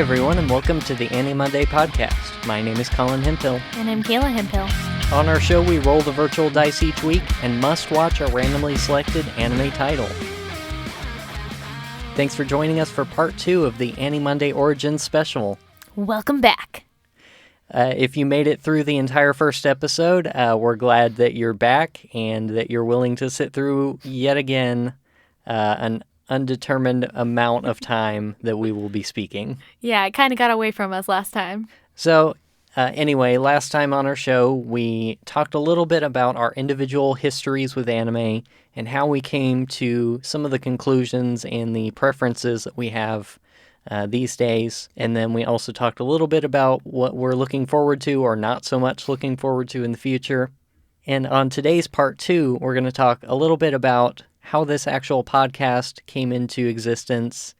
everyone, and welcome to the AniMonday podcast. My name is Colin Hemphill. And I'm Kayla Hemphill. On our show, we roll the virtual dice each week and must watch a randomly selected anime title. Thanks for joining us for part 2 of the AniMonday Origins special. Welcome back. If you made it through the entire first episode, we're glad that you're back and that you're willing to sit through yet again an undetermined amount of time that we will be speaking. Yeah, it kind of got away from us last time. So, anyway, last time on our show, we talked a little bit about our individual histories with anime and how we came to some of the conclusions and the preferences that we have these days. And then we also talked a little bit about what we're looking forward to or not so much looking forward to in the future. And on today's part 2, we're going to talk a little bit about how this actual podcast came into existence,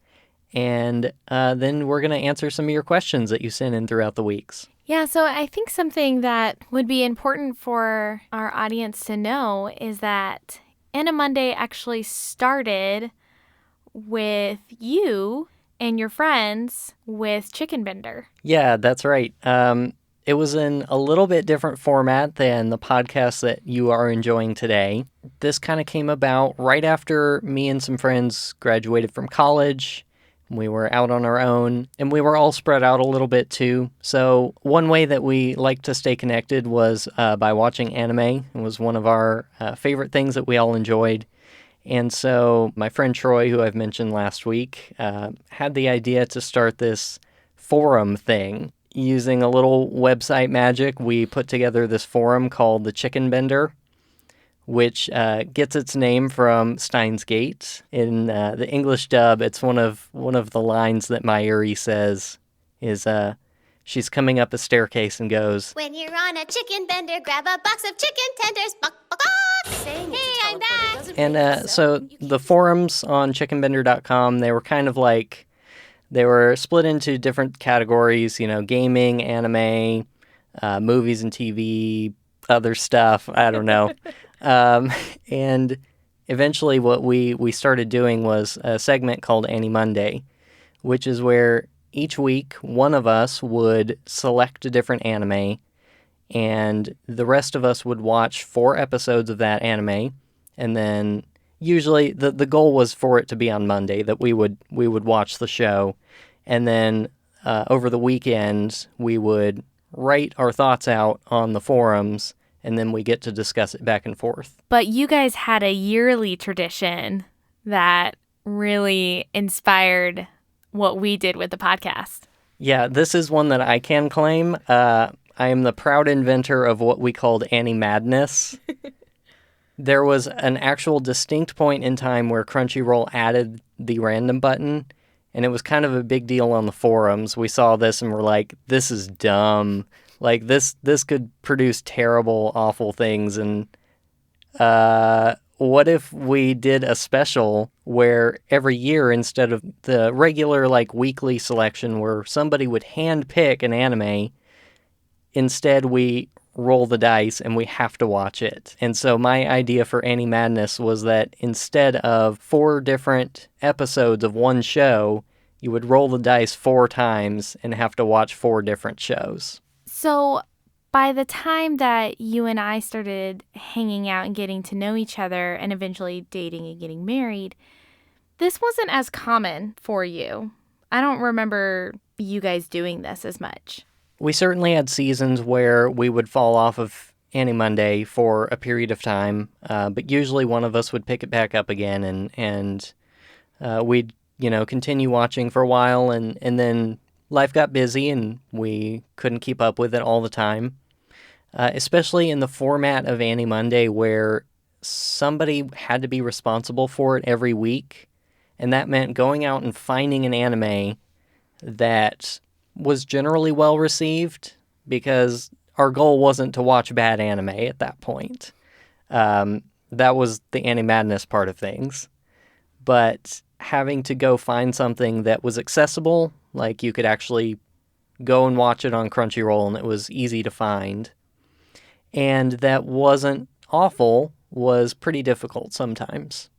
and then we're going to answer some of your questions that you sent in throughout the weeks. Yeah, so I think something that would be important for our audience to know is that AniMonday actually started with you and your friends with Chicken Bender. Yeah, that's right. It was in a little bit different format than the podcast that you are enjoying today. This kind of came about right after me and some friends graduated from college. We were out on our own, and we were all spread out a little bit too. So one way that we liked to stay connected was by watching anime. It was one of our favorite things that we all enjoyed. And so my friend Troy, who I've mentioned last week, had the idea to start this forum thing. Using a little website magic, we put together this forum called the Chicken Bender, which gets its name from Steins Gate. In the English dub, it's one of the lines that Mayuri says is, she's coming up a staircase and goes, "When you're on a chicken bender, grab a box of chicken tenders. Bok, bok, bok. Hey, I'm back." And so the forums on chickenbender.com, they were kind of like, they were split into different categories, you know, gaming, anime, movies and TV, other stuff, I don't know. And eventually what we started doing was a segment called AniMonday, which is where each week one of us would select a different anime, and the rest of us would watch 4 episodes of that anime, and then usually the goal was for it to be on Monday, that we would watch the show, and then over the weekend we would write our thoughts out on the forums, and then we get to discuss it back and forth. But you guys had a yearly tradition that really inspired what we did with the podcast. Yeah, this is one that I can claim. I am the proud inventor of what we called AniMadness. There was an actual distinct point in time where Crunchyroll added the random button, and it was kind of a big deal on the forums. We saw this and we're like, this is dumb. Like, this could produce terrible, awful things. And what if we did a special where every year, instead of the regular, like, weekly selection where somebody would hand pick an anime, instead we roll the dice and we have to watch it. And so my idea for AniMadness was that instead of 4 different episodes of one show, you would roll the dice 4 times and have to watch 4 different shows. So by the time that you and I started hanging out and getting to know each other and eventually dating and getting married, this wasn't as common for you. I don't remember you guys doing this as much. We certainly had seasons where we would fall off of AniMonday for a period of time, but usually one of us would pick it back up again, and we'd, continue watching for a while, and then life got busy and we couldn't keep up with it all the time, especially in the format of AniMonday where somebody had to be responsible for it every week, and that meant going out and finding an anime that was generally well received, because our goal wasn't to watch bad anime at that point. That was the AniMadness part of things. But having to go find something that was accessible, like you could actually go and watch it on Crunchyroll and it was easy to find, and that wasn't awful, was pretty difficult sometimes.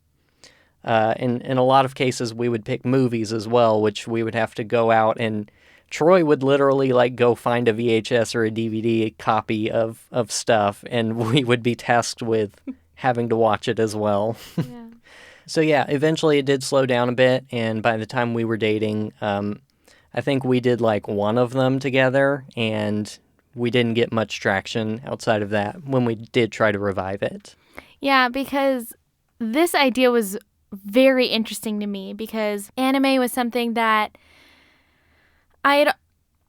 In a lot of cases, we would pick movies as well, which we would have to go out and Troy would literally like go find a VHS or a DVD copy of stuff, and we would be tasked with having to watch it as well. Yeah. So yeah, eventually it did slow down a bit, and by the time we were dating, I think we did like one of them together, and we didn't get much traction outside of that when we did try to revive it. Yeah, because this idea was very interesting to me because anime was something that I had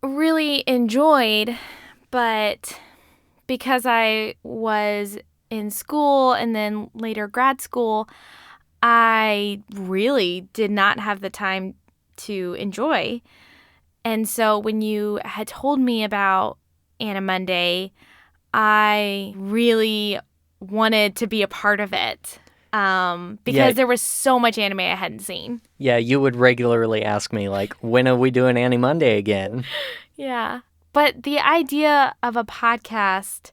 really enjoyed, but because I was in school and then later grad school, I really did not have the time to enjoy. And so when you had told me about AniMonday, I really wanted to be a part of it because there was so much anime I hadn't seen. Yeah, you would regularly ask me, like, when are we doing AniMonday again? Yeah. But the idea of a podcast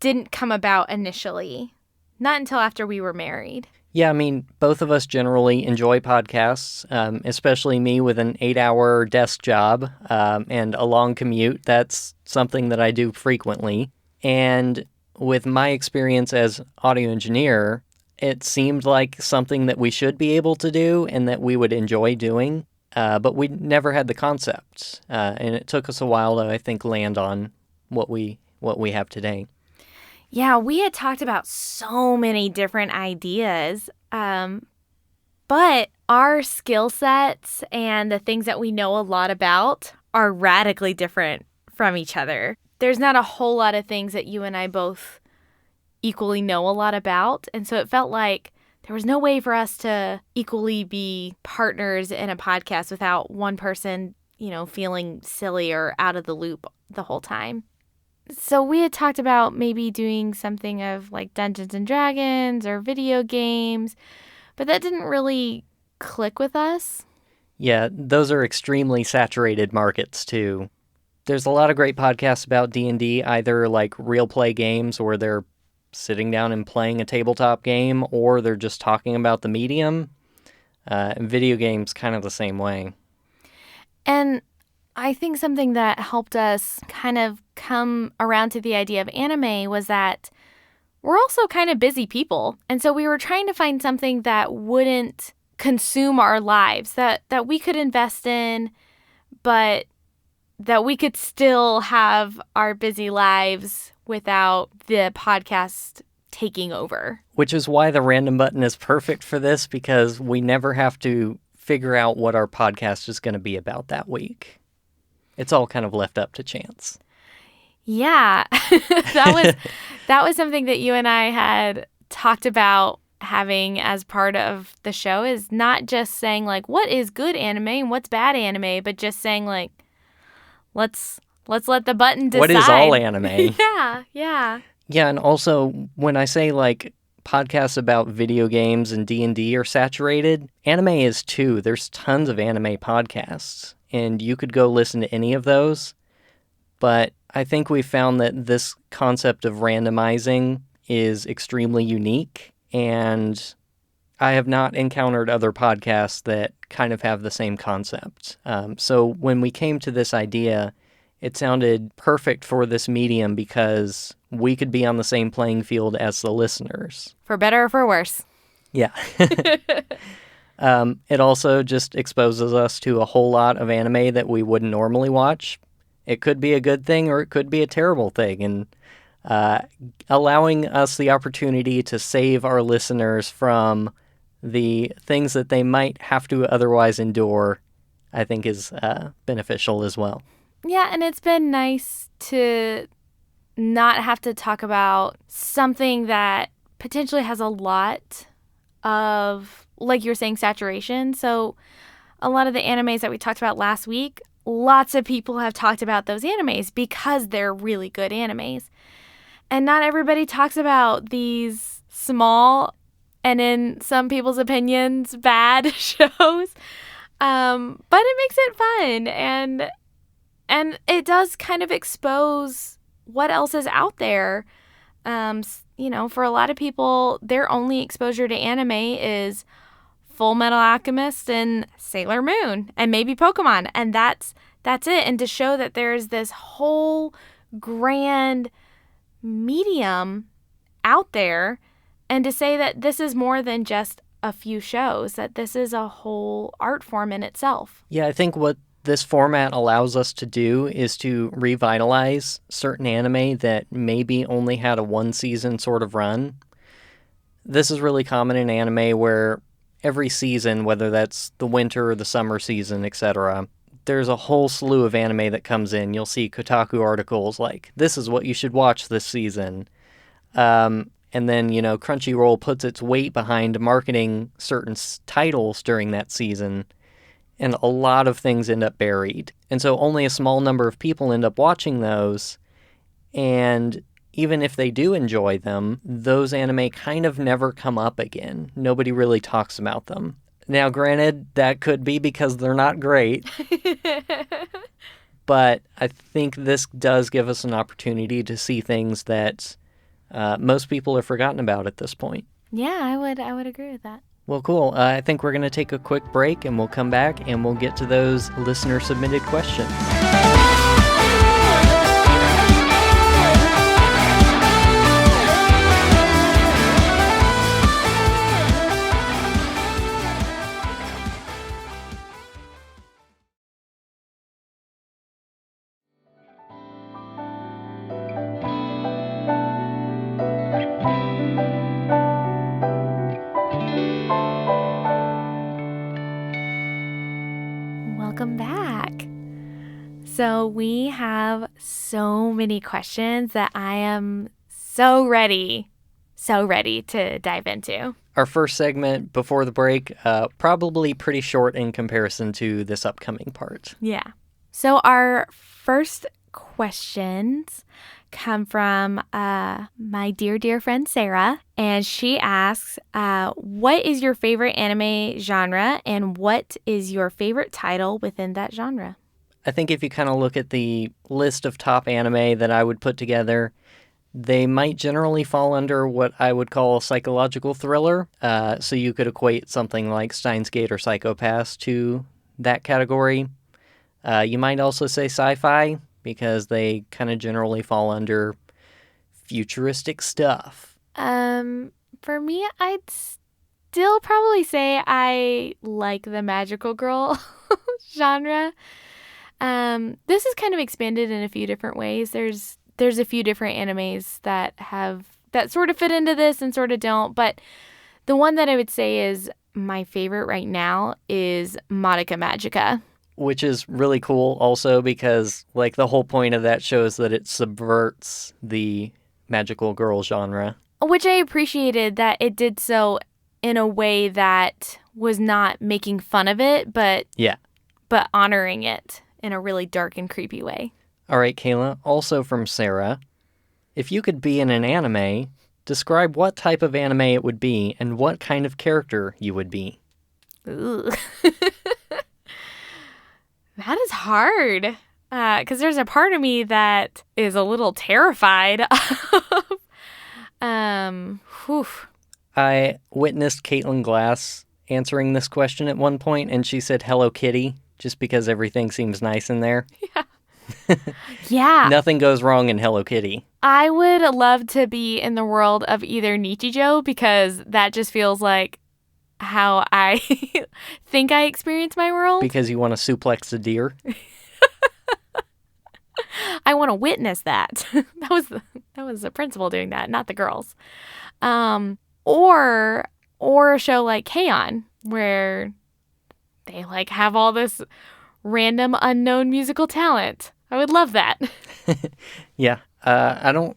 didn't come about initially, not until after we were married. Yeah, I mean, both of us generally enjoy podcasts, especially me with an 8-hour desk job and a long commute. That's something that I do frequently. And with my experience as audio engineer, it seemed like something that we should be able to do and that we would enjoy doing, but we never had the concept. And it took us a while to, I think, land on what we have today. Yeah, we had talked about so many different ideas, but our skill sets and the things that we know a lot about are radically different from each other. There's not a whole lot of things that you and I both equally know a lot about, and so it felt like there was no way for us to equally be partners in a podcast without one person, feeling silly or out of the loop the whole time. So we had talked about maybe doing something of like Dungeons and Dragons or video games, but that didn't really click with us. Yeah, those are extremely saturated markets too. There's a lot of great podcasts about D&D, either like real play games where they're sitting down and playing a tabletop game, or they're just talking about the medium. And video games kind of the same way. And I think something that helped us kind of come around to the idea of anime was that we're also kind of busy people. And so we were trying to find something that wouldn't consume our lives, that we could invest in, but that we could still have our busy lives without the podcast taking over. Which is why the random button is perfect for this, because we never have to figure out what our podcast is going to be about that week. It's all kind of left up to chance. Yeah, that was something that you and I had talked about having as part of the show, is not just saying like what is good anime and what's bad anime, but just saying like let's let the button decide. What is all anime? Yeah. Yeah, and also when I say like podcasts about video games and D&D are saturated, anime is too. There's tons of anime podcasts, and you could go listen to any of those. But I think we found that this concept of randomizing is extremely unique, and I have not encountered other podcasts that kind of have the same concept. So when we came to this idea, it sounded perfect for this medium because we could be on the same playing field as the listeners. For better or for worse. Yeah. It also just exposes us to a whole lot of anime that we wouldn't normally watch. It could be a good thing or it could be a terrible thing. And allowing us the opportunity to save our listeners from the things that they might have to otherwise endure, I think is beneficial as well. Yeah, and it's been nice to not have to talk about something that potentially has a lot of, like you're saying, saturation. So a lot of the animes that we talked about last week, lots of people have talked about those animes because they're really good animes. And not everybody talks about these small and, in some people's opinions, bad shows. But it makes it fun, and it does kind of expose what else is out there. For a lot of people, their only exposure to anime is Full Metal Alchemist and Sailor Moon and maybe Pokemon. And that's That's it. And to show that there's this whole grand medium out there, and to say that this is more than just a few shows, that this is a whole art form in itself. Yeah, I think what this format allows us to do is to revitalize certain anime that maybe only had a one-season sort of run. This is really common in anime where every season, whether that's the winter or the summer season, etc., there's a whole slew of anime that comes in. You'll see Kotaku articles like, this is what you should watch this season. And then, Crunchyroll puts its weight behind marketing certain titles during that season, and a lot of things end up buried. And so only a small number of people end up watching those, and even if they do enjoy them, those anime kind of never come up again. Nobody really talks about them. Now, granted, that could be because they're not great, but I think this does give us an opportunity to see things that most people have forgotten about at this point. Yeah, I would agree with that. Well, cool. I think we're going to take a quick break, and we'll come back and we'll get to those listener-submitted questions. Welcome back. So we have so many questions that I am so ready to dive into. Our first segment before the break, probably pretty short in comparison to this upcoming part. Yeah. So our first questions come from my dear friend Sarah, and she asks, what is your favorite anime genre, and what is your favorite title within that genre? I think if you kind of look at the list of top anime that I would put together, they might generally fall under what I would call a psychological thriller. So you could equate something like Steins Gate or Psycho Pass to that category. You might also say sci-fi, because they kind of generally fall under futuristic stuff. For me, I'd still probably say I like the magical girl genre. This is kind of expanded in a few different ways. There's a few different animes that sort of fit into this and sort of don't, but the one that I would say is my favorite right now is Madoka Magica. Which is really cool also because, like, the whole point of that show is that it subverts the magical girl genre. Which I appreciated that it did so in a way that was not making fun of it, but honoring it in a really dark and creepy way. All right, Kayla, also from Sarah. If you could be in an anime, describe what type of anime it would be and what kind of character you would be. Ooh. That is hard, because there's a part of me that is a little terrified of, I witnessed Caitlin Glass answering this question at one point, and she said Hello Kitty, just because everything seems nice in there. Yeah. Yeah. Nothing goes wrong in Hello Kitty. I would love to be in the world of either Nichijou, because that just feels like how I think I experience my world. Because you want to suplex a deer? I want to witness that. That was the principal doing that, not the girls. Or a show like K-On! Where they like have all this random unknown musical talent. I would love that. Yeah. I don't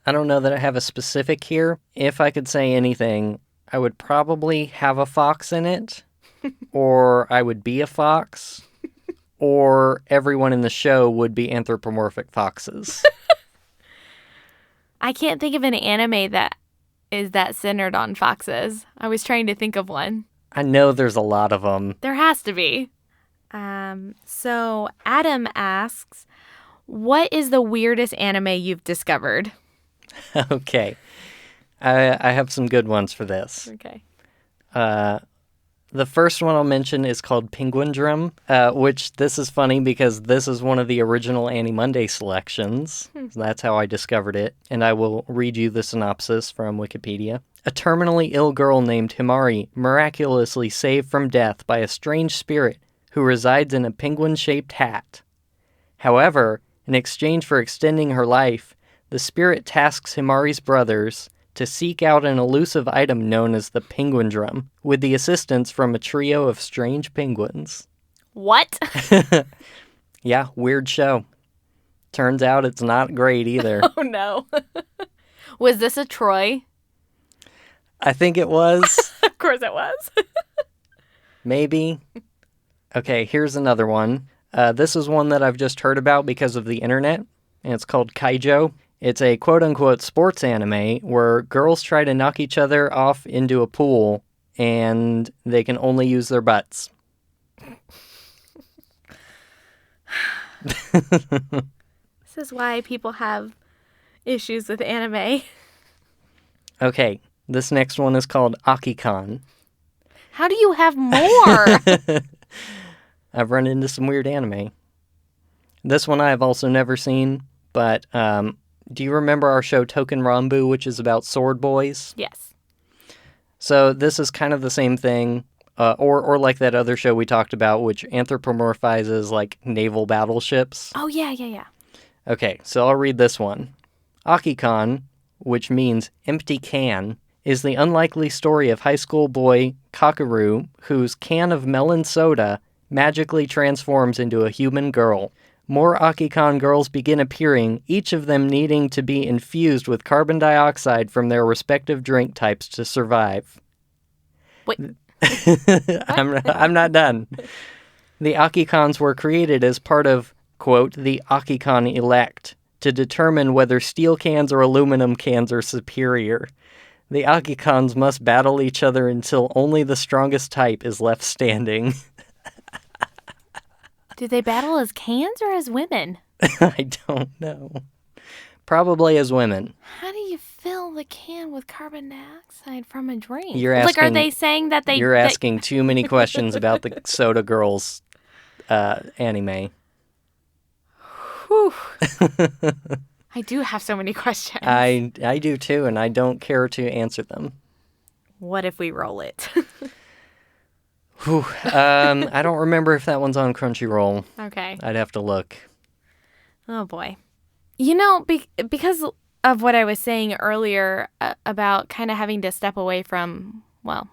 know that I have a specific here. If I could say anything, I would probably have a fox in it, or I would be a fox, or everyone in the show would be anthropomorphic foxes. I can't think of an anime that is that centered on foxes. I was trying to think of one. I know there's a lot of them. There has to be. So Adam asks, what is the weirdest anime you've discovered? Okay. I have some good ones for this. Okay. The first one I'll mention is called Penguin Drum, which this is funny because this is one of the original AniMonday selections. So that's how I discovered it, and I will read you the synopsis from Wikipedia. A terminally ill girl named Himari miraculously saved from death by a strange spirit who resides in a penguin-shaped hat. However, in exchange for extending her life, the spirit tasks Himari's brothers to seek out an elusive item known as the penguin drum, with the assistance from a trio of strange penguins. What? Yeah, weird show. Turns out it's not great either. Oh, no. Was this a Troy? I think it was. Of course it was. Maybe. Okay, here's another one. This is one that I've just heard about because of the internet, and it's called Kaijo. It's a quote-unquote sports anime where girls try to knock each other off into a pool, and they can only use their butts. This is why people have issues with anime. Okay, this next one is called Akikon. How do you have more? I've run into some weird anime. This one I've also never seen, but do you remember our show Token Rambu, which is about sword boys? Yes. So this is kind of the same thing, or like that other show we talked about, which anthropomorphizes like naval battleships. Oh, yeah. Okay, so I'll read this one. Akikon, which means empty can, is the unlikely story of high school boy Kakaru, whose can of melon soda magically transforms into a human girl. More Akikon girls begin appearing, each of them needing to be infused with carbon dioxide from their respective drink types to survive. Wait. I'm not done. The Akikons were created as part of, quote, the Akikon Elect, to determine whether steel cans or aluminum cans are superior. The Akikons must battle each other until only the strongest type is left standing. Do they battle as cans or as women? I don't know. Probably as women. How do you fill the can with carbon dioxide from a drink? You're asking, are they saying that they... You're asking too many questions about the Soda Girls anime. Whew. I do have so many questions. I do too, and I don't care to answer them. What if we roll it? Whew. I don't remember if that one's on Crunchyroll. Okay. I'd have to look. Oh, boy. You know, because of what I was saying earlier about kind of having to step away from, well,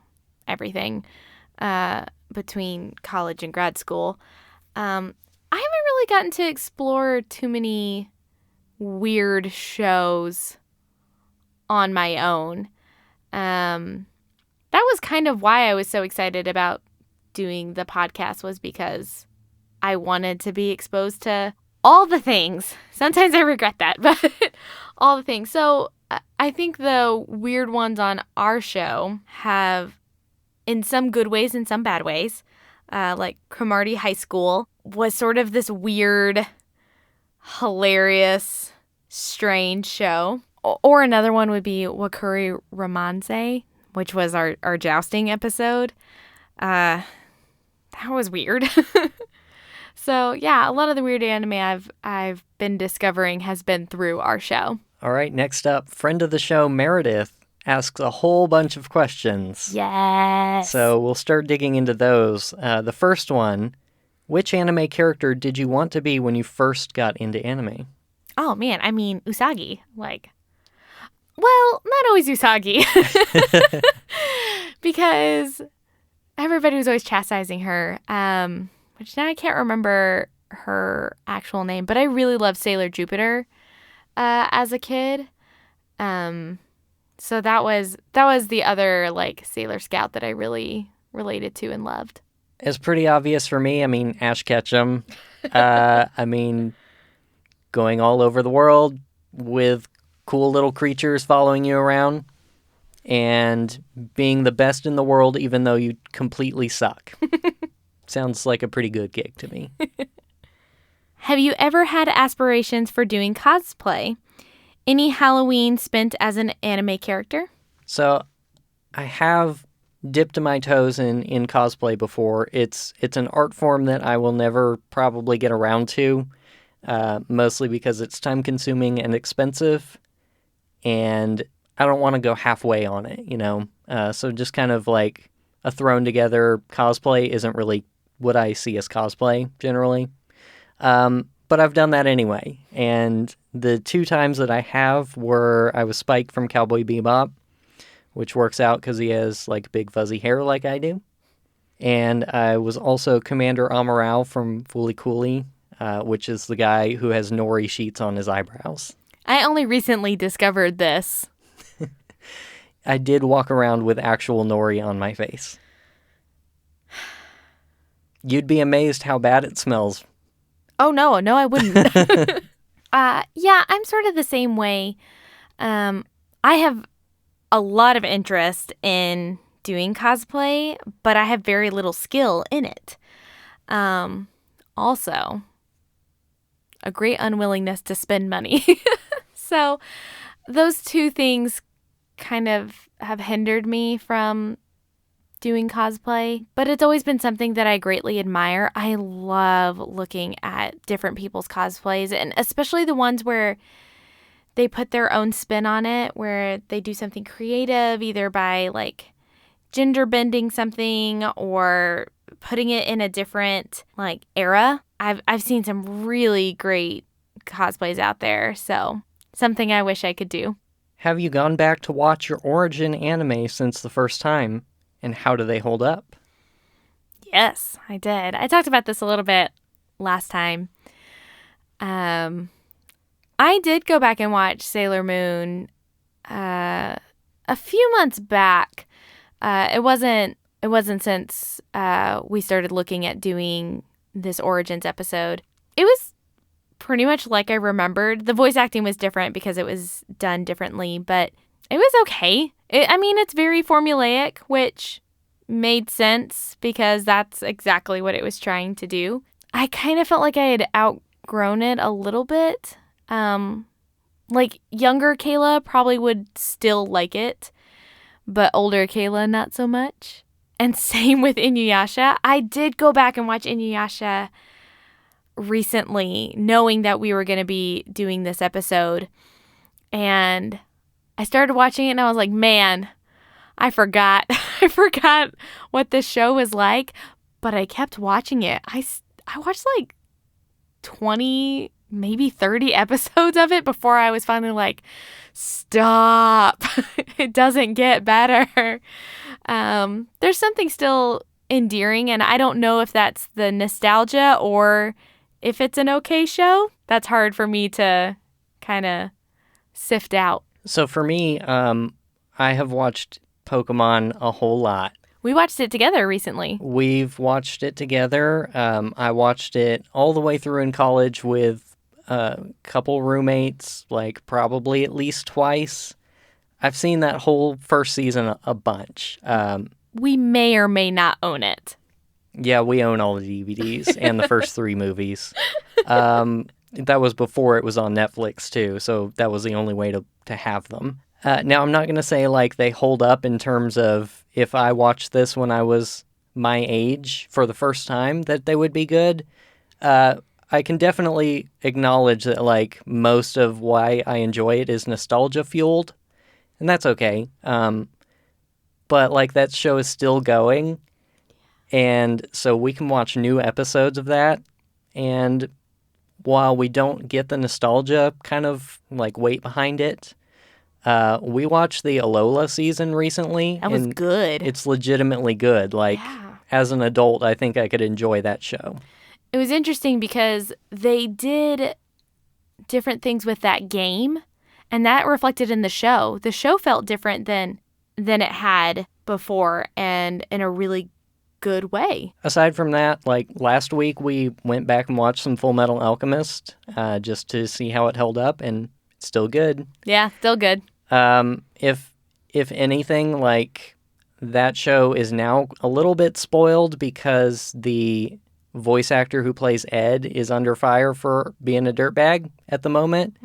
everything between college and grad school, I haven't really gotten to explore too many weird shows on my own. That was kind of why I was so excited about doing the podcast, was because I wanted to be exposed to all the things. Sometimes I regret that, but all the things. So I think the weird ones on our show have, in some good ways and some bad ways, like Cromartie High School was sort of this weird, hilarious, strange show. Or another one would be Wakuri Romanze, which was our jousting episode. That was weird. So, yeah, a lot of the weird anime I've been discovering has been through our show. All right, next up, friend of the show, Meredith, asks a whole bunch of questions. Yes. So we'll start digging into those. The first one, which anime character did you want to be when you first got into anime? Oh, man, I mean, Usagi. Well, not always Usagi. Because everybody was always chastising her, which now I can't remember her actual name, but I really loved Sailor Jupiter as a kid. So that was the other Sailor Scout that I really related to and loved. It's pretty obvious for me. I mean, Ash Ketchum. I mean, going all over the world with cool little creatures following you around and being the best in the world even though you completely suck. Sounds like a pretty good gig to me. Have you ever had aspirations for doing cosplay? Any Halloween spent as an anime character? So I have dipped my toes in cosplay before. It's an art form that I will never probably get around to, mostly because it's time-consuming and expensive, and I don't want to go halfway on it, you know? So just kind of like a thrown-together cosplay isn't really what I see as cosplay, generally. But I've done that anyway, and the 2 times that I have were I was Spike from Cowboy Bebop, which works out because he has like big fuzzy hair like I do. And I was also Commander Amaral from Fooly Cooly, which is the guy who has nori sheets on his eyebrows. I only recently discovered this. I did walk around with actual nori on my face. You'd be amazed how bad it smells. Oh, no, I wouldn't. Yeah, I'm sort of the same way. I have a lot of interest in doing cosplay, but I have very little skill in it. Also, a great unwillingness to spend money. So those 2 things kind of have hindered me from doing cosplay, but it's always been something that I greatly admire. I love looking at different people's cosplays, and especially the ones where they put their own spin on it, where they do something creative, either by like gender bending something or putting it in a different like era. I've seen some really great cosplays out there, so something I wish I could do. Have you gone back to watch your origin anime since the first time? And how do they hold up? Yes, I did. I talked about this a little bit last time. I did go back and watch Sailor Moon a few months back. It wasn't since we started looking at doing this Origins episode. It was pretty much like I remembered. The voice acting was different because it was done differently, but it was okay. It's very formulaic, which made sense because that's exactly what it was trying to do. I kind of felt like I had outgrown it a little bit. Like younger Kayla probably would still like it, but older Kayla not so much. And same with Inuyasha. I did go back and watch Inuyasha recently, knowing that we were going to be doing this episode. And I started watching it and I was like, man, I forgot. I forgot what this show was like, but I kept watching it. I watched like 20, maybe 30 episodes of it before I was finally like, stop. It doesn't get better. There's something still endearing, and I don't know if that's the nostalgia or if it's an okay show. That's hard for me to kind of sift out. So for me, I have watched Pokemon a whole lot. We watched it together recently. We've watched it together. I watched it all the way through in college with a couple roommates, like probably at least twice. I've seen that whole first season a bunch. We may or may not own it. Yeah, we own all the DVDs and the first 3 movies. That was before it was on Netflix, too, so that was the only way to have them. Now, I'm not going to say, like, they hold up in terms of if I watched this when I was my age for the first time, that they would be good. I can definitely acknowledge that, like, most of why I enjoy it is nostalgia-fueled, and that's okay. But, like, that show is still going, and so we can watch new episodes of that, and while we don't get the nostalgia kind of, like, weight behind it, we watched the Alola season recently. That was good. It's legitimately good. Like, As an adult, I think I could enjoy that show. It was interesting because they did different things with that game, and that reflected in the show. The show felt different than it had before, and in a really good way. Aside from that, like last week, we went back and watched some Full Metal Alchemist just to see how it held up, and it's still good. Yeah, still good. If anything, like that show is now a little bit spoiled because the voice actor who plays Ed is under fire for being a dirtbag at the moment.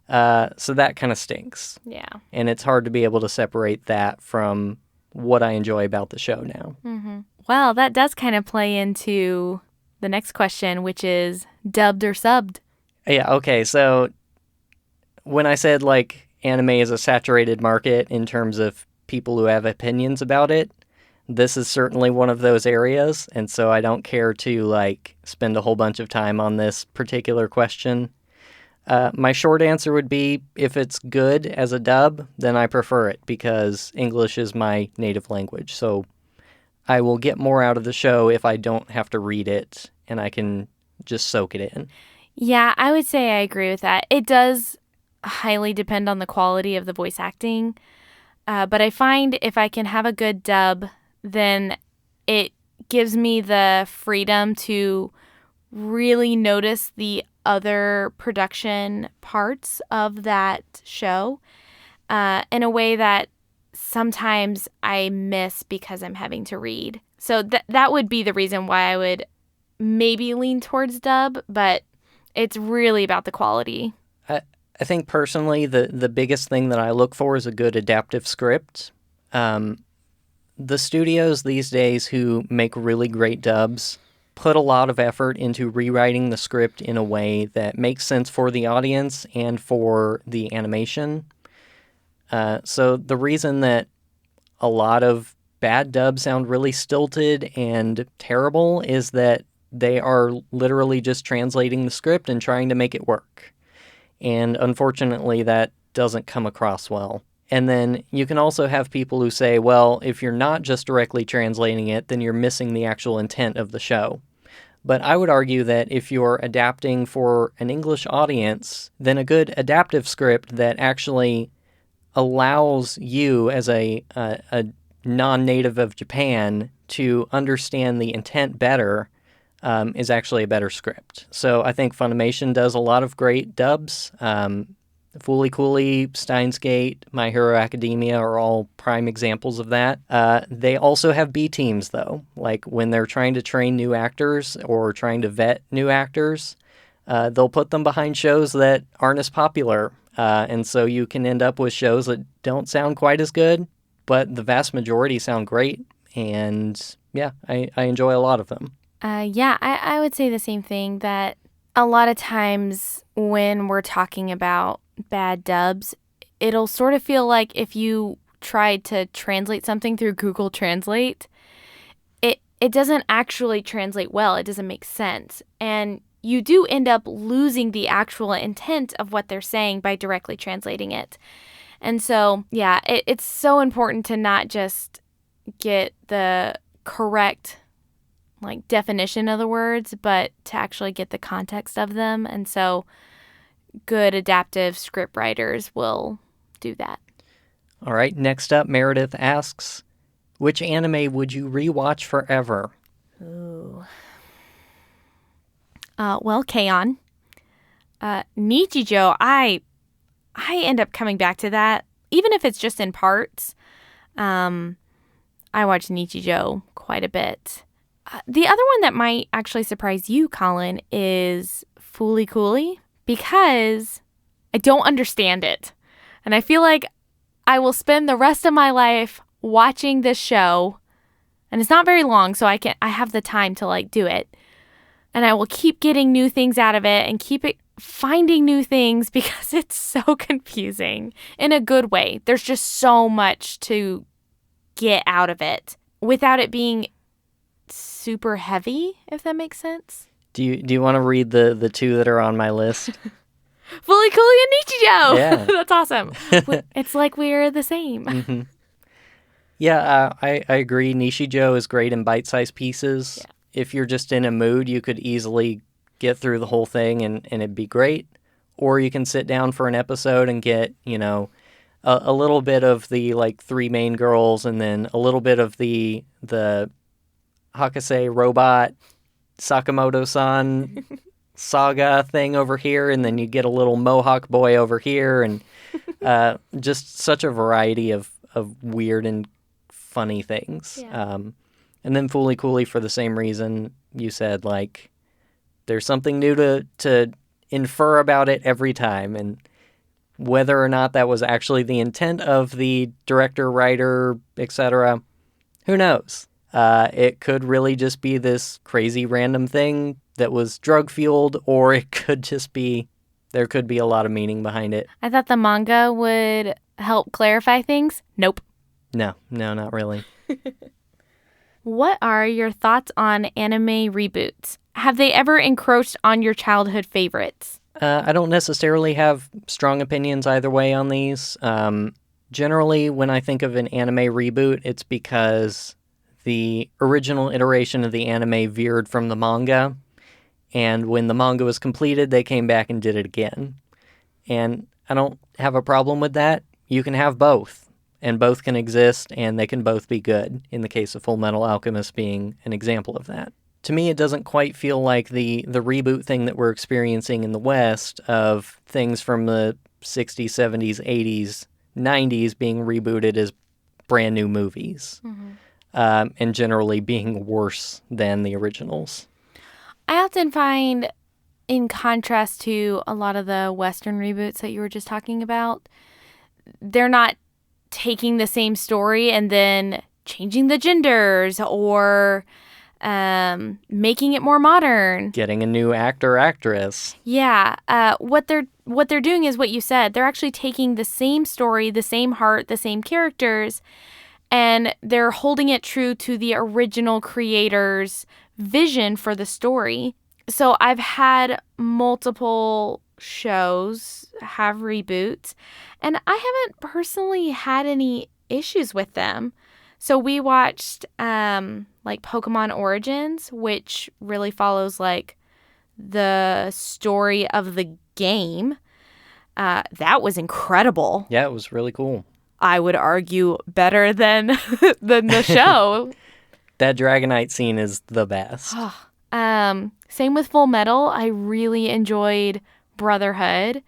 So that kind of stinks. Yeah. And it's hard to be able to separate that from what I enjoy about the show now. Mm-hmm. Well, that does kind of play into the next question, which is dubbed or subbed? Yeah, okay, so when I said, like, anime is a saturated market in terms of people who have opinions about it, this is certainly one of those areas, and so I don't care to, like, spend a whole bunch of time on this particular question. My short answer would be, if it's good as a dub, then I prefer it, because English is my native language, so I will get more out of the show if I don't have to read it, and I can just soak it in. Yeah, I would say I agree with that. It does highly depend on the quality of the voice acting, but I find if I can have a good dub, then it gives me the freedom to really notice the other production parts of that show in a way that sometimes I miss because I'm having to read. So that would be the reason why I would maybe lean towards dub, but it's really about the quality. I think personally the biggest thing that I look for is a good adaptive script. The studios these days who make really great dubs put a lot of effort into rewriting the script in a way that makes sense for the audience and for the animation. So the reason that a lot of bad dubs sound really stilted and terrible is that they are literally just translating the script and trying to make it work. And unfortunately, that doesn't come across well. And then you can also have people who say, well, if you're not just directly translating it, then you're missing the actual intent of the show. But I would argue that if you're adapting for an English audience, then a good adaptive script that actually allows you as a non-native of Japan to understand the intent better is actually a better script. So I think Funimation does a lot of great dubs. Fooly Cooly, Steins Gate, My Hero Academia are all prime examples of that. They also have B teams, though. Like when they're trying to train new actors or trying to vet new actors, they'll put them behind shows that aren't as popular. And so you can end up with shows that don't sound quite as good, but the vast majority sound great. And yeah, I enjoy a lot of them. I would say the same thing, that a lot of times when we're talking about bad dubs, it'll sort of feel like if you tried to translate something through Google Translate, it doesn't actually translate well. It doesn't make sense. And you do end up losing the actual intent of what they're saying by directly translating it. And so, yeah, it's so important to not just get the correct definition of the words, but to actually get the context of them. And so good adaptive script writers will do that. All right, next up, Meredith asks, which anime would you rewatch forever? Ooh. Well, K-On! Nichijou, I end up coming back to that, even if it's just in parts. I watch Nichijou quite a bit. The other one that might actually surprise you, Colin, is Fooly Cooly, because I don't understand it. And I feel like I will spend the rest of my life watching this show, and it's not very long, so I have the time to do it. And I will keep getting new things out of it and keep finding new things because it's so confusing in a good way. There's just so much to get out of it without it being super heavy, if that makes sense. Do you want to read the two that are on my list? Fooly Cooly and Nichijou! Yeah. That's awesome. It's like we're the same. Mm-hmm. Yeah, I agree. Nichijou is great in bite-sized pieces. Yeah. If you're just in a mood, you could easily get through the whole thing and it'd be great. Or you can sit down for an episode and get, a little bit of the three main girls and then a little bit of the Hakase robot Sakamoto-san saga thing over here, and then you get a little Mohawk boy over here, and just such a variety of weird and funny things. Yeah. And then Fooly Cooly for the same reason you said, there's something new to infer about it every time, and Whether or not that was actually the intent of the director, writer, etc., who knows? It could really just be this crazy random thing that was drug-fueled, or it could just be, there could be a lot of meaning behind it. I thought the manga would help clarify things. Nope. No, not really. What are your thoughts on anime reboots? Have they ever encroached on your childhood favorites? I don't necessarily have strong opinions either way on these. Generally, when I think of an anime reboot, it's because the original iteration of the anime veered from the manga, and when the manga was completed, they came back and did it again. And I don't have a problem with that. You can have both, and both can exist, and they can both be good, in the case of Full Metal Alchemist being an example of that. To me, it doesn't quite feel like the reboot thing that we're experiencing in the West of things from the 60s, 70s, 80s, 90s being rebooted as brand new movies, and generally being worse than the originals. I often find, in contrast to a lot of the Western reboots that you were just talking about, they're not taking the same story and then changing the genders or making it more modern. Getting a new actor, actress. Yeah. What they're doing is what you said. They're actually taking the same story, the same heart, the same characters, and they're holding it true to the original creator's vision for the story. So I've had multiple shows have reboots, and I haven't personally had any issues with them. So we watched like Pokemon Origins, which really follows like the story of the game. That was incredible. Yeah, it was really cool. I would argue better than the show. That Dragonite scene is the best. Same with Full Metal. I really enjoyed Brotherhood.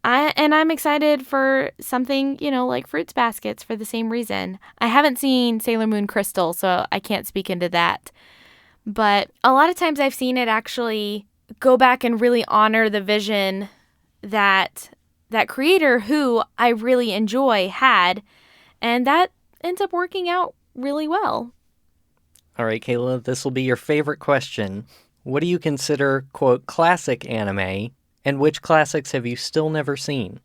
I'm excited for something, like Fruits Baskets for the same reason. I haven't seen Sailor Moon Crystal, so I can't speak into that. But a lot of times I've seen it actually go back and really honor the vision that creator, who I really enjoy, had. And that ends up working out really well. All right, Kayla, this will be your favorite question. What do you consider, quote, classic anime, and which classics have you still never seen?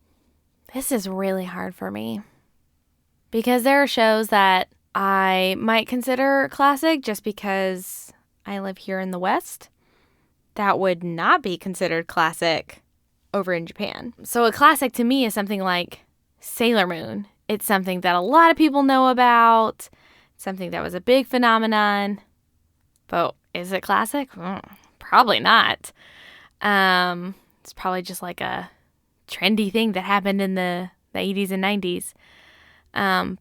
This is really hard for me because there are shows that I might consider classic just because I live here in the West that would not be considered classic over in Japan. So a classic to me is something like Sailor Moon. It's something that a lot of people know about, something that was a big phenomenon. But is it classic? Probably not. It's probably just like a trendy thing that happened in the 80s and 90s.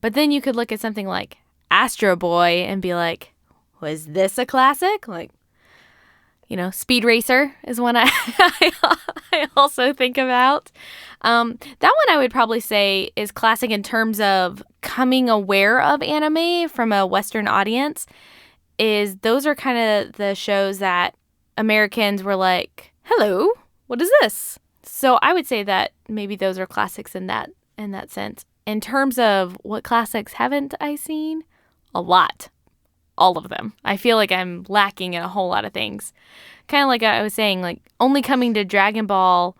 But then you could look at something like Astro Boy and be like, was this a classic? Like, Speed Racer is one I also think about. That one I would probably say is classic in terms of coming aware of anime from a Western audience. Those are kind of the shows that Americans were like, hello, what is this? So I would say that maybe those are classics in that sense. In terms of what classics haven't I seen? A lot. All of them. I feel like I'm lacking in a whole lot of things. Kind of like I was saying, like only coming to Dragon Ball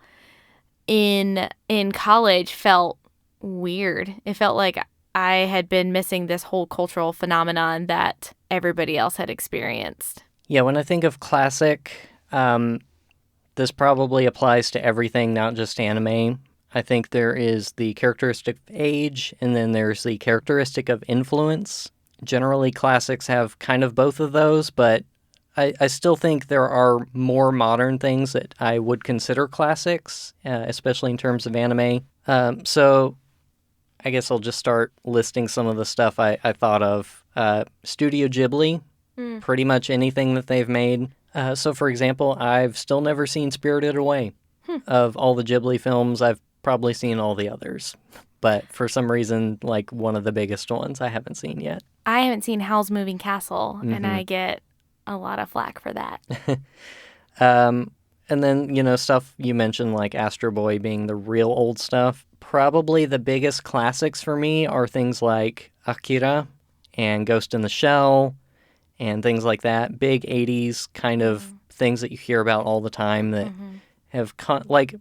in college felt weird. It felt like I had been missing this whole cultural phenomenon that everybody else had experienced. Yeah, when I think of classic, this probably applies to everything, not just anime. I think there is the characteristic of age, and then there's the characteristic of influence. Generally, classics have kind of both of those, but I still think there are more modern things that I would consider classics, especially in terms of anime. So I guess I'll just start listing some of the stuff I thought of. Studio Ghibli, pretty much anything that they've made. So, for example, I've still never seen Spirited Away. Of all the Ghibli films, I've probably seen all the others. But for some reason, like one of the biggest ones I haven't seen yet. I haven't seen Howl's Moving Castle, and I get a lot of flack for that. And then, stuff you mentioned like Astro Boy being the real old stuff. probably the biggest classics for me are things like Akira and Ghost in the Shell and things like that. Big 80s kind of things that you hear about all the time that have, like,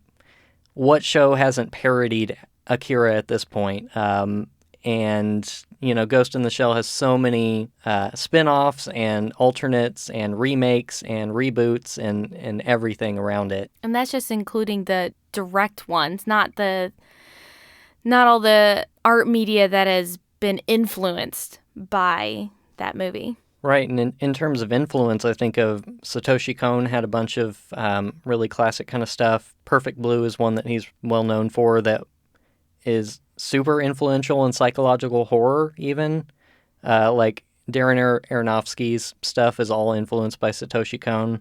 what show hasn't parodied Akira at this point? And, you know, Ghost in the Shell has so many spin-offs and alternates and remakes and reboots and everything around it. And that's just including the direct ones, not all the art media that has been influenced by that movie. Right, and in terms of influence, I think of Satoshi Kon had a bunch of really classic kind of stuff. Perfect Blue is one that he's well known for that is super influential in psychological horror even. Like Darren Aronofsky's stuff is all influenced by Satoshi Kon.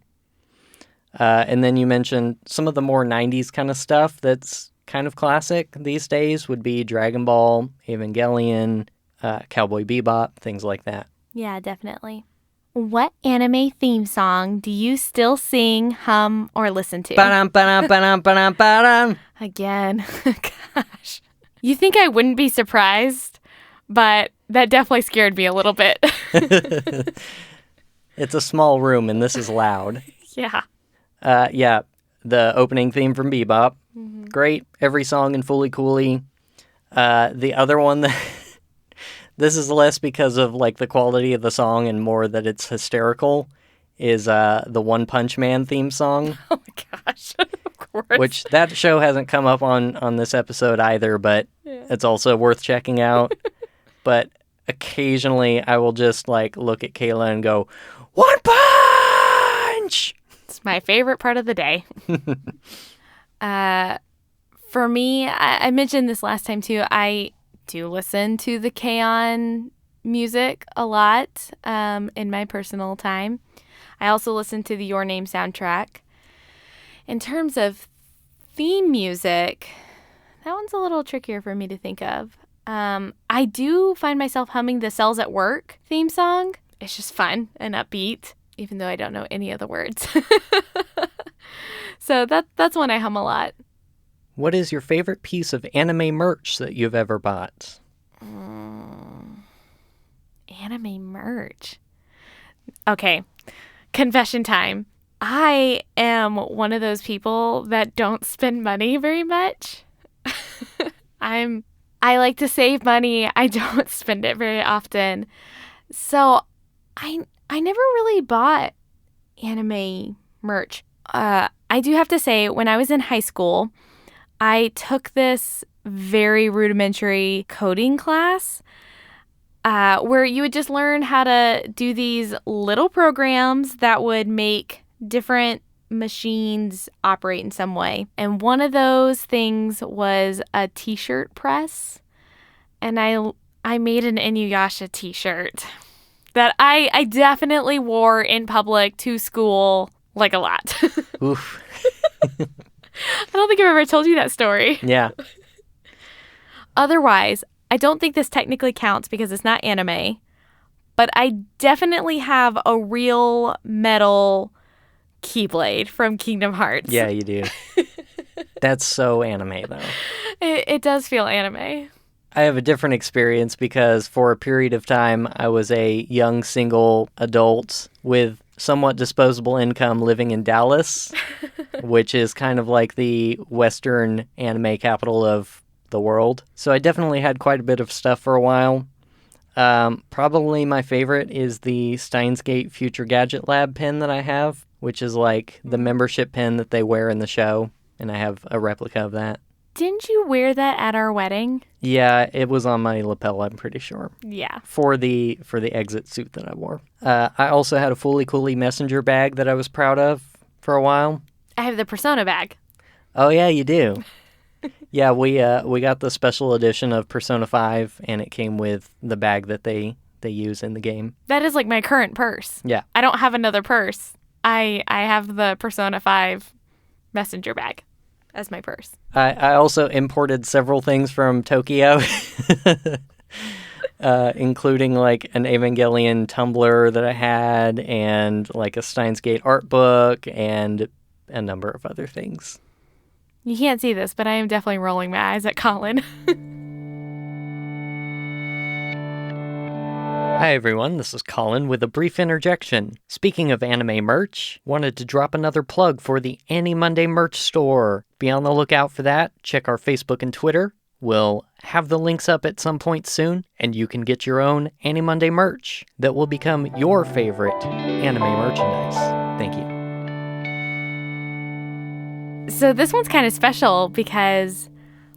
And then you mentioned some of the more 90s kind of stuff that's kind of classic these days would be Dragon Ball, Evangelion, Cowboy Bebop, things like that. Yeah, definitely. What anime theme song do you still sing, hum, or listen to? Ba-dum, ba-dum, ba-dum, ba-dum, ba-dum. Again. Gosh. You think I wouldn't be surprised, but that definitely scared me a little bit. It's a small room and this is loud. Yeah. Yeah, the opening theme from Bebop. Great. Every song in Fully Cooley. The other one that this is less because of like the quality of the song and more that it's hysterical is the One Punch Man theme song. Oh my gosh. Of course. Which that show hasn't come up on this episode either, but it's also worth checking out. But occasionally I will just like look at Kayla and go, "One punch!" It's my favorite part of the day. For me, I mentioned this last time too, I do listen to the K-On! Music a lot in my personal time. I also listen to the Your Name soundtrack. In terms of theme music, that one's a little trickier for me to think of. I do find myself humming the Cells at Work theme song. It's just fun and upbeat, even though I don't know any of the words. So that's one I hum a lot. What is your favorite piece of anime merch that you've ever bought? Anime merch. Okay, confession time. I am one of those people that don't spend money very much. I like to save money. I don't spend it very often. So I never really bought anime merch. I do have to say, when I was in high school, I took this very rudimentary coding class where you would just learn how to do these little programs that would make different machines operate in some way. And one of those things was a t-shirt press. And I made an Inuyasha t-shirt that I definitely wore in public to school like a lot. Oof. I don't think I've ever told you that story. Yeah. Otherwise, I don't think this technically counts because it's not anime, but I definitely have a real metal Keyblade from Kingdom Hearts. Yeah, you do. That's so anime, though. It does feel anime. I have a different experience because for a period of time, I was a young single adult with somewhat disposable income living in Dallas, which is kind of like the Western anime capital of the world. So I definitely had quite a bit of stuff for a while. Probably my favorite is the Steins Gate Future Gadget Lab pin that I have, which is like the membership pin that they wear in the show, and I have a replica of that. Didn't you wear that at our wedding? Yeah, it was on my lapel, I'm pretty sure. Yeah. For the exit suit that I wore. I also had a Fully Cooley messenger bag that I was proud of for a while. I have the Persona bag. Oh yeah, you do. Yeah, we got the special edition of Persona 5, and it came with the bag that they use in the game. That is like my current purse. Yeah. I don't have another purse. I have the Persona 5 messenger bag as my purse. I also imported several things from Tokyo, including like an Evangelion tumbler that I had, and like a Steins Gate art book, and a number of other things. You can't see this, but I am definitely rolling my eyes at Colin. Hi everyone, this is Colin with a brief interjection. Speaking of anime merch, wanted to drop another plug for the AniMonday merch store. Be on the lookout for that. Check our Facebook and Twitter. We'll have the links up at some point soon, and you can get your own AniMonday merch that will become your favorite anime merchandise. Thank you. So this one's kind of special because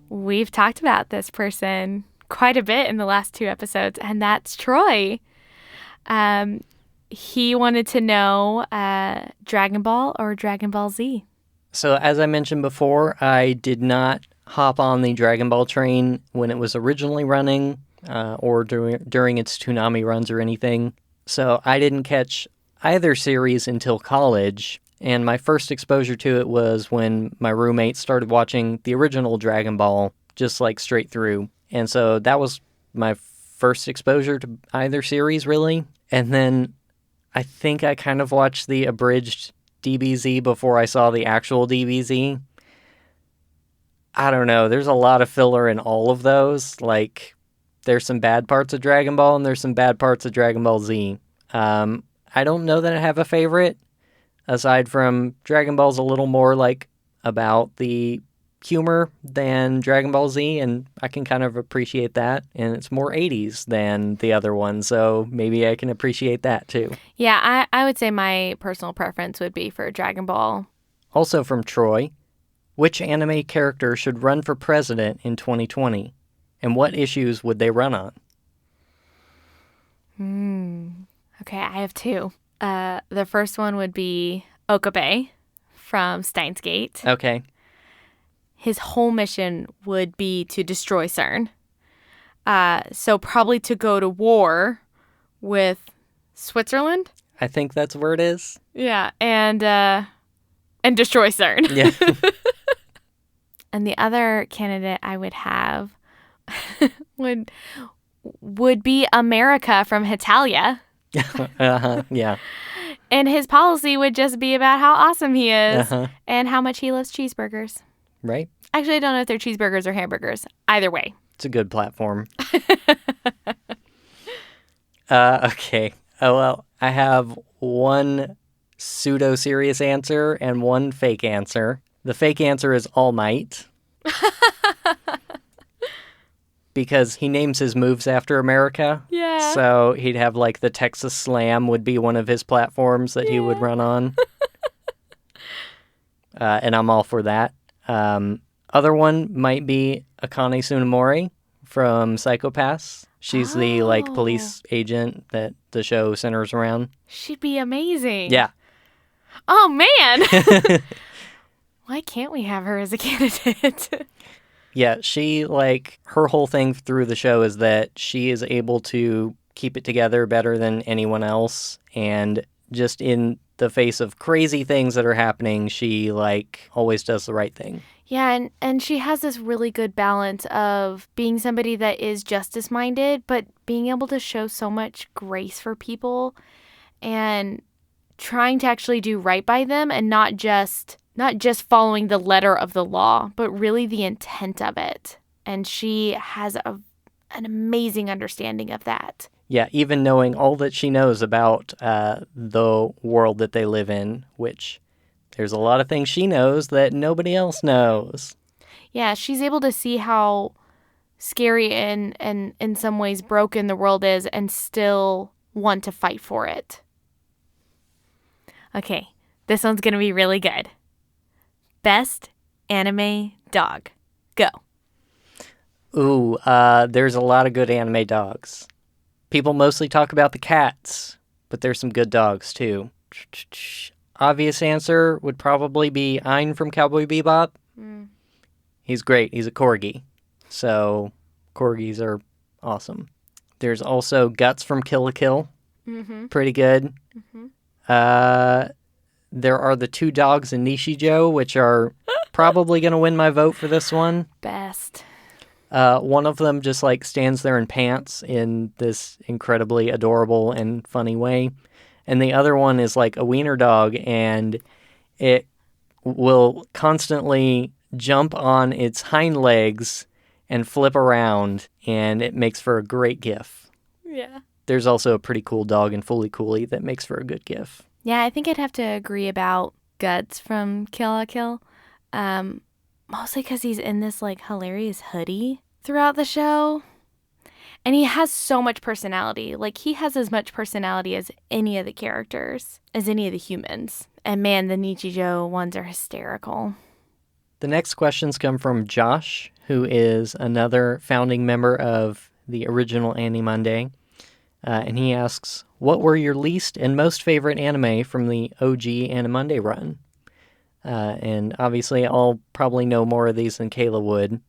we've talked about this person quite a bit in the last 2 episodes, and that's Troy. He wanted to know Dragon Ball or Dragon Ball Z. So as I mentioned before, I did not hop on the Dragon Ball train when it was originally running or during its Toonami runs or anything. So I didn't catch either series until college, and my first exposure to it was when my roommate started watching the original Dragon Ball, just like straight through. And so that was my first exposure to either series, really. And then I think I kind of watched the abridged DBZ before I saw the actual DBZ. I don't know. There's a lot of filler in all of those. Like, there's some bad parts of Dragon Ball and there's some bad parts of Dragon Ball Z. I don't know that I have a favorite, aside from Dragon Ball's a little more, like, about the humor than Dragon Ball Z, and I can kind of appreciate that. And it's more 80s than the other one, so maybe I can appreciate that too. Yeah, I would say my personal preference would be for Dragon Ball. Also from Troy, which anime character should run for president in 2020? And what issues would they run on? Okay, I have 2. The first one would be Okabe from Steins Gate. Okay. His whole mission would be to destroy CERN. So probably to go to war with Switzerland. I think that's where it is. Yeah, and destroy CERN. Yeah. And the other candidate I would have would be America from Hitalia. Yeah. And his policy would just be about how awesome he is and how much he loves cheeseburgers. Right? Actually, I don't know if they're cheeseburgers or hamburgers. Either way. It's a good platform. Okay. Oh, well, I have one pseudo-serious answer and one fake answer. The fake answer is All Might. Because he names his moves after America. Yeah. So he'd have, like, the Texas Slam would be one of his platforms that he would run on. And I'm all for that. Other one might be Akane Tsunemori from Psycho-Pass. She's the, like, police agent that the show centers around. She'd be amazing. Yeah. Oh, man. Why can't we have her as a candidate? Yeah, she, like, her whole thing through the show is that she is able to keep it together better than anyone else. And just in the face of crazy things that are happening, she, like, always does the right thing. Yeah, and she has this really good balance of being somebody that is justice-minded, but being able to show so much grace for people and trying to actually do right by them and not just following the letter of the law, but really the intent of it. And she has an amazing understanding of that. Yeah, even knowing all that she knows about the world that they live in, which there's a lot of things she knows that nobody else knows. Yeah, she's able to see how scary and in some ways broken the world is and still want to fight for it. Okay, this one's going to be really good. Best anime dog. Go. Ooh, there's a lot of good anime dogs. People mostly talk about the cats, but there's some good dogs too. Obvious answer would probably be Ein from Cowboy Bebop. He's great. He's a corgi. So corgis are awesome. There's also Guts from Kill la Kill. Pretty good. There are the 2 dogs in Nishijo, which are probably going to win my vote for this one. Best. One of them just, like, stands there in pants in this incredibly adorable and funny way. And the other one is, like, a wiener dog, and it will constantly jump on its hind legs and flip around, and it makes for a great GIF. Yeah. There's also a pretty cool dog in Fooly Cooly that makes for a good GIF. Yeah, I think I'd have to agree about Guts from Kill la Kill. Mostly because he's in this like hilarious hoodie throughout the show. And he has so much personality. Like, he has as much personality as any of the characters, as any of the humans. And man, the Nichijou ones are hysterical. The next questions come from Josh, who is another founding member of the original AniMonday. And he asks, what were your least and most favorite anime from the OG AniMonday run? And obviously, I'll probably know more of these than Kayla would.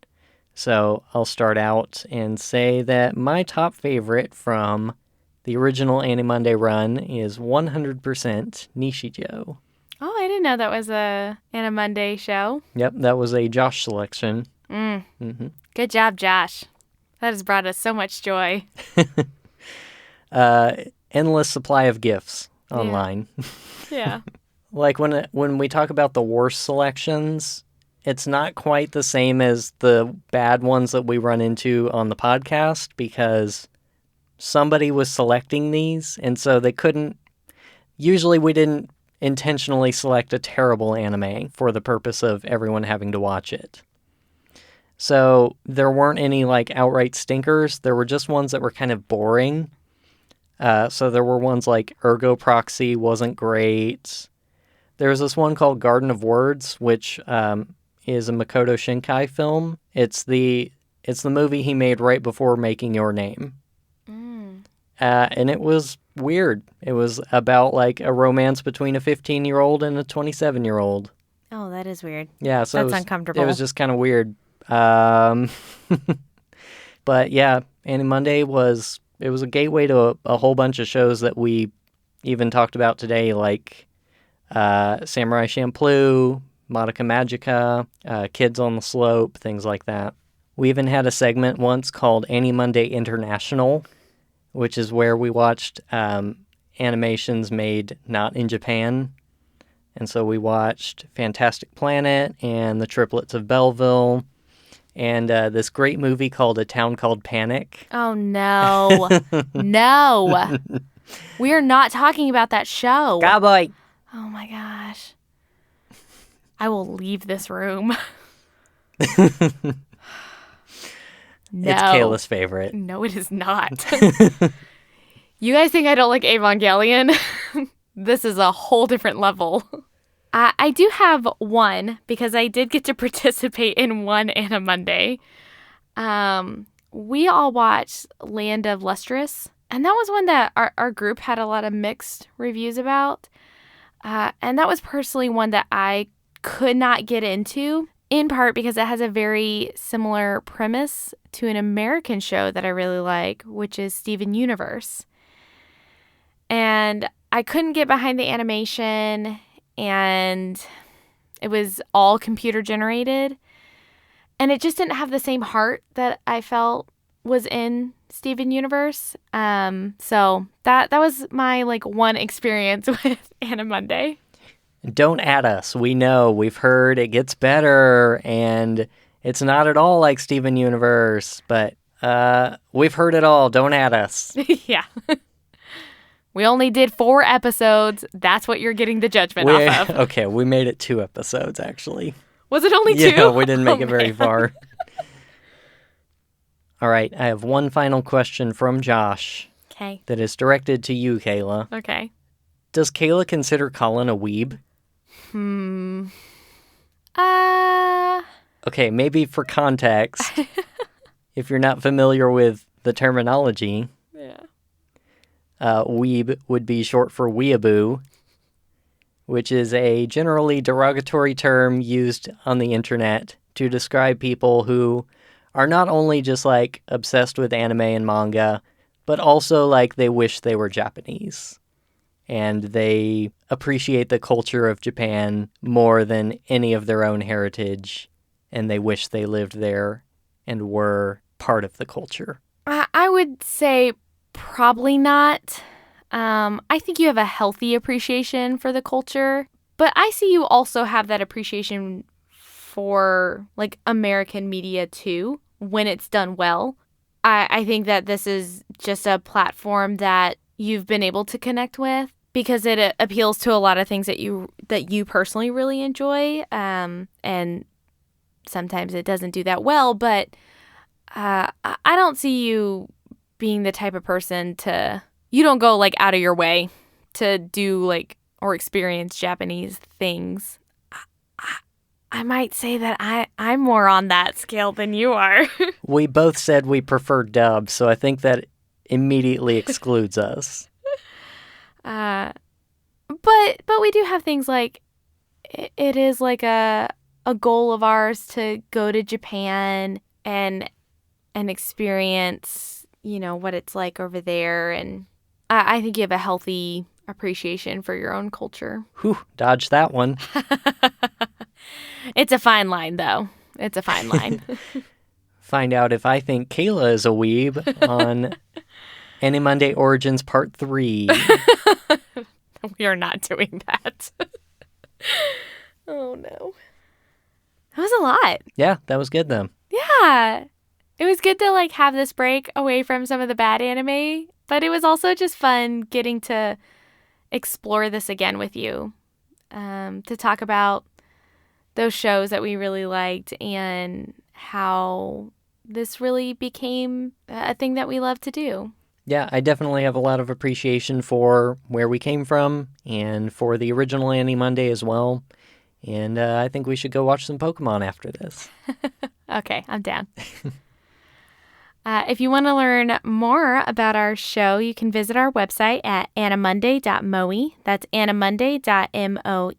So I'll start out and say that my top favorite from the original AniMonday run is 100% Nichijou. Oh, I didn't know that was a AniMonday show. Yep, that was a Josh selection. Good job, Josh. That has brought us so much joy. Endless supply of GIFs online. Yeah. Like when we talk about the worst selections, it's not quite the same as the bad ones that we run into on the podcast because somebody was selecting these, and so they couldn't... Usually we didn't intentionally select a terrible anime for the purpose of everyone having to watch it. So there weren't any like outright stinkers. There were just ones that were kind of boring. So there were ones like Ergo Proxy wasn't great. There was this one called Garden of Words, which is a Makoto Shinkai film. It's the movie he made right before making Your Name. And it was weird. It was about like a romance between a 15-year-old and a 27-year-old. Oh, that is weird. Yeah, so That's uncomfortable. It was just kind of weird. But yeah, AniMonday was a gateway to a whole bunch of shows that we even talked about today, like Samurai Champloo, Madoka Magica, Kids on the Slope, things like that. We even had a segment once called AniMonday International, which is where we watched animations made not in Japan. And so we watched Fantastic Planet and The Triplets of Belleville and this great movie called A Town Called Panic. Oh, no. No. We are not talking about that show. Cowboy! Oh, my gosh. I will leave this room. No. It's Kayla's favorite. No, it is not. You guys think I don't like Evangelion? This is a whole different level. I do have one because I did get to participate in one AniMonday. We all watched Land of Lustrous, and that was one that our group had a lot of mixed reviews about. And that was personally one that I could not get into, in part because it has a very similar premise to an American show that I really like, which is Steven Universe. And I couldn't get behind the animation, and it was all computer generated. And it just didn't have the same heart that I felt was in Steven Universe. So that was my one experience with AniMonday. Don't at us. We know. We've heard it gets better, and it's not at all like Steven Universe, but we've heard it all. Don't at us. Yeah. We only did 4 episodes. That's what you're getting the judgment off of. Okay, we made it 2 episodes, actually. Was it only 2? Yeah, we didn't make it very far. All right, I have one final question from Josh. Okay. That is directed to you, Kayla. Okay. Does Kayla consider Colin a weeb? Okay, maybe for context, if you're not familiar with the terminology, yeah. Weeb would be short for weeaboo, which is a generally derogatory term used on the internet to describe people who are not only just obsessed with anime and manga, but also they wish they were Japanese. And they appreciate the culture of Japan more than any of their own heritage, and they wish they lived there and were part of the culture. I would say probably not. I think you have a healthy appreciation for the culture, but I see you also have that appreciation for like American media too when it's done well. I think that this is just a platform that you've been able to connect with because it appeals to a lot of things that you personally really enjoy. And sometimes it doesn't do that well, but I don't see you being the type of person you don't go like out of your way to do like or experience Japanese things. I might say that I'm more on that scale than you are. We both said we prefer dub, so I think that immediately excludes us. But we do have things like it is like a goal of ours to go to Japan and experience, what it's like over there. And I think you have a healthy appreciation for your own culture. Whew, dodged that one. It's a fine line, though. It's a fine line. Find out if I think Kayla is a weeb on AniMonday Origins Part 3. We are not doing that. Oh, no. That was a lot. Yeah, that was good, though. Yeah. It was good to, like, have this break away from some of the bad anime, but it was also just fun getting to explore this again with you, to talk about those shows that we really liked and how this really became a thing that we love to do. Yeah, I definitely have a lot of appreciation for where we came from and for the original AniMonday as well. And I think we should go watch some Pokemon after this. Okay, I'm down. If you want to learn more about our show, you can visit our website at animonday.moe. That's animonday.moe.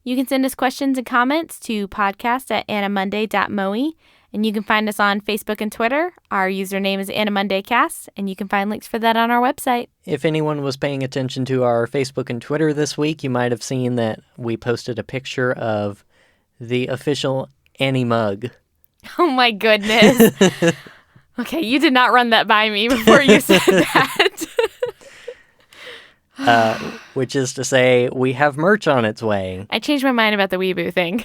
You can send us questions and comments to podcast@animonday.moe. And you can find us on Facebook and Twitter. Our username is AniMondayCast, and you can find links for that on our website. If anyone was paying attention to our Facebook and Twitter this week, you might have seen that we posted a picture of the official Annie mug. Oh my goodness. Okay, you did not run that by me before you said that. Which is to say, we have merch on its way. I changed my mind about the weeaboo thing.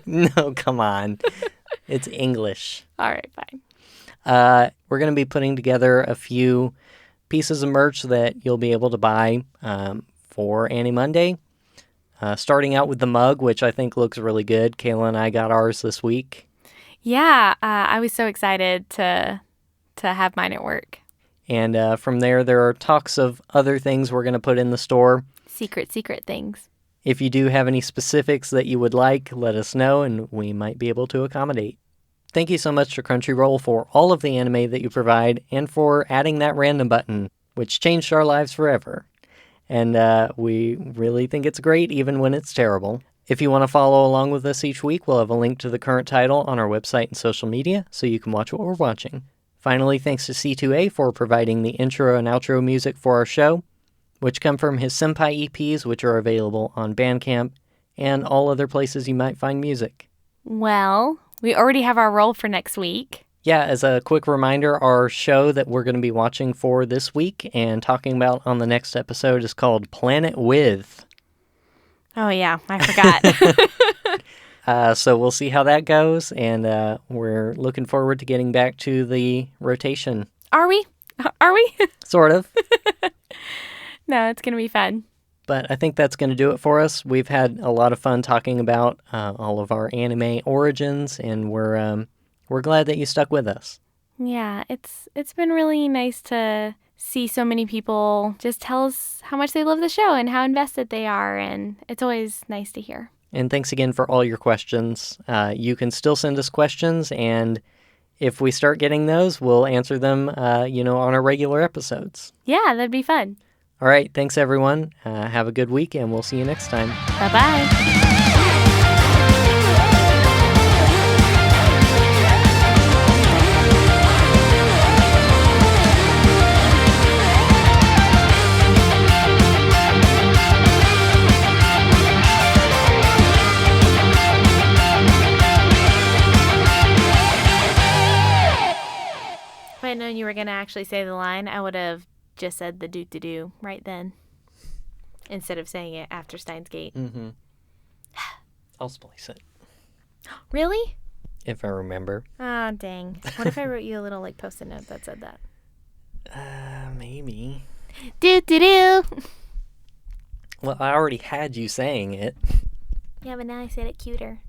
No, come on. It's English. All right, fine. We're going to be putting together a few pieces of merch that you'll be able to buy for AniMonday. Starting out with the mug, which I think looks really good. Kayla and I got ours this week. Yeah, I was so excited to have mine at work. And from there are talks of other things we're going to put in the store. Secret things. If you do have any specifics that you would like, let us know, and we might be able to accommodate. Thank you so much to Crunchyroll for all of the anime that you provide, and for adding that random button, which changed our lives forever. And we really think it's great, even when it's terrible. If you want to follow along with us each week, we'll have a link to the current title on our website and social media, so you can watch what we're watching. Finally, thanks to C2A for providing the intro and outro music for our show, which come from his Senpai EPs, which are available on Bandcamp and all other places you might find music. Well, we already have our role for next week. Yeah, as a quick reminder, our show that we're going to be watching for this week and talking about on the next episode is called Planet With. Oh, yeah, I forgot. So we'll see how that goes, and we're looking forward to getting back to the rotation. Are we? Sort of. No, it's going to be fun. But I think that's going to do it for us. We've had a lot of fun talking about all of our anime origins, and we're glad that you stuck with us. Yeah, it's been really nice to see so many people just tell us how much they love the show and how invested they are, and it's always nice to hear. And thanks again for all your questions. You can still send us questions, and if we start getting those, we'll answer them, on our regular episodes. Yeah, that'd be fun. All right, thanks everyone. Have a good week, and we'll see you next time. Bye-bye. If I'd known you were going to actually say the line, I would have just said the do-do-do right then, instead of saying it after Steins Gate. Mm-hmm. I'll splice it. Really? if I remember. Ah, dang. What if I wrote you a little like post-it note that said that? Maybe. Do. Well, I already had you saying it. Yeah, but now I said it cuter.